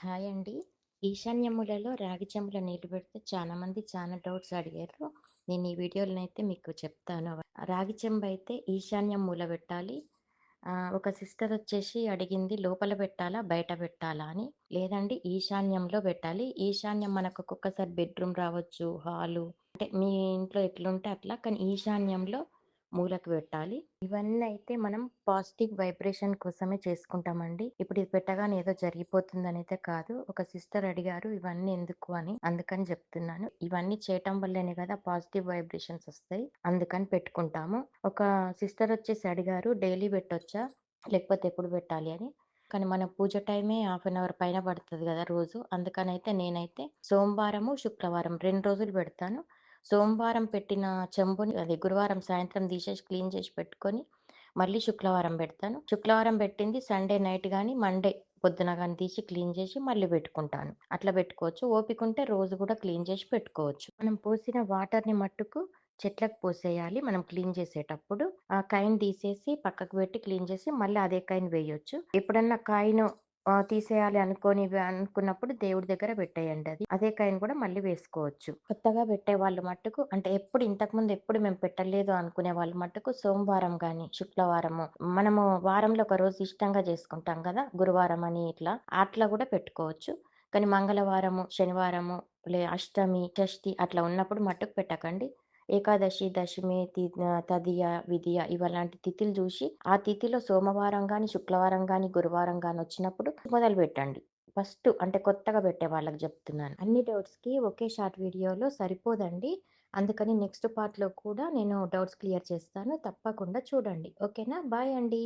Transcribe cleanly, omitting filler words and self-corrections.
Hi అండి. ఈశాన్యములలో రాగి చెంబులో నీళ్లు పెడితే చాలామంది చాలా డౌట్స్ అడిగారు. నేను ఈ వీడియోలోనైతే మీకు చెప్తాను. రాగి చెంబు అయితే ఈశాన్యం మూల పెట్టాలి. ఒక సిస్టర్ వచ్చేసి అడిగింది లోపల పెట్టాలా? బయట పెట్టాలా అని. లేదండి ఈశాన్యంలో పెట్టాలి. ఈశాన్యం మనకు ఒక్కొక్కసారి బెడ్‌రూమ్ రావచ్చు, హాలు అంటే మీ ఇంట్లో ఎట్లుంటే అట్లా. కానీ ఈశాన్యంలో మూలకు పెట్టాలి. ఇవన్నీ అయితే మనం పాజిటివ్ వైబ్రేషన్ కోసమే చేసుకుంటామండి. ఇప్పుడు ఇది పెట్టగానే ఏదో జరిగిపోతుందనైతే కాదు. ఒక సిస్టర్ అడిగారు ఇవన్నీ ఎందుకు అని. అందుకని చెప్తున్నాను. ఇవన్నీ చేయటం వల్లనే కదా పాజిటివ్ వైబ్రేషన్స్ వస్తాయి. అందుకని పెట్టుకుంటాము. ఒక సిస్టర్ వచ్చేసి అడిగారు డైలీ పెట్టొచ్చా? లేకపోతే ఎప్పుడు పెట్టాలి అని. కానీ మన పూజ టైమే హాఫ్ అన్ అవర్ పైన పడుతుంది కదా రోజు. అందుకనైతే నేనైతే సోమవారము, శుక్రవారం 2 రోజులు పెడతాను. సోమవారం పెట్టిన చెంబుని అది గురువారం సాయంత్రం తీసేసి క్లీన్ చేసి పెట్టుకొని మళ్ళీ శుక్రవారం పెడతాను. శుక్రవారం పెట్టింది సండే నైట్ గానీ, మండే పొద్దున గానీ తీసి క్లీన్ చేసి మళ్ళీ పెట్టుకుంటాను. అట్లా పెట్టుకోవచ్చు. ఓపిక ఉంటే రోజు కూడా క్లీన్ చేసి పెట్టుకోవచ్చు. మనం పోసిన వాటర్‌ని మట్టుకు చెట్లకు పోసేయాలి మనం క్లీన్ చేసేటప్పుడు. ఆ కాయిన్ తీసేసి పక్కకు పెట్టి క్లీన్ చేసి మళ్ళీ అదే కాయిన్ వేయొచ్చు. ఎప్పుడన్నా కాయిను తీసేయాలి అనుకున్నప్పుడు దేవుడి దగ్గర పెట్టేయండి అది. అదే కాయిన్ కూడా మళ్ళీ వేసుకోవచ్చు. కొత్తగా పెట్టేవాళ్ళు మట్టుకు అంటే ఇంతకుముందు ఎప్పుడు మేము పెట్టలేదు అనుకునే వాళ్ళు మట్టుకు సోమవారం గానీ, శుక్రవారము మనము వారంలో ఒక రోజు ఇష్టంగా చేసుకుంటాం కదా! గురువారం అని ఇట్లా. అట్లా కూడా పెట్టుకోవచ్చు. కానీ మంగళవారము, శనివారము, అష్టమి, షష్ఠి అట్లా ఉన్నప్పుడు మట్టుకు పెట్టకండి. ఏకాదశి, దశమి, తదియ, విదియ ఇవలాంటి తిథులు చూసి, ఆ తిథిలో సోమవారం గానీ, శుక్రవారం గానీ, గురువారం గానీ వచ్చినప్పుడు మొదలుపెట్టండి. ఫస్ట్ అంటే కొత్తగా పెట్టే వాళ్ళకి జెప్తున్నాను. అన్ని డౌట్స్‌కి ఒకే షార్ట్ వీడియోలో సరిపోదండి. అందుకని నెక్స్ట్ పార్ట్‌లో కూడా నేను డౌట్స్ క్లియర్ చేస్తాను. తప్పకుండా చూడండి. ఓకేనా? బాయ్ అండి.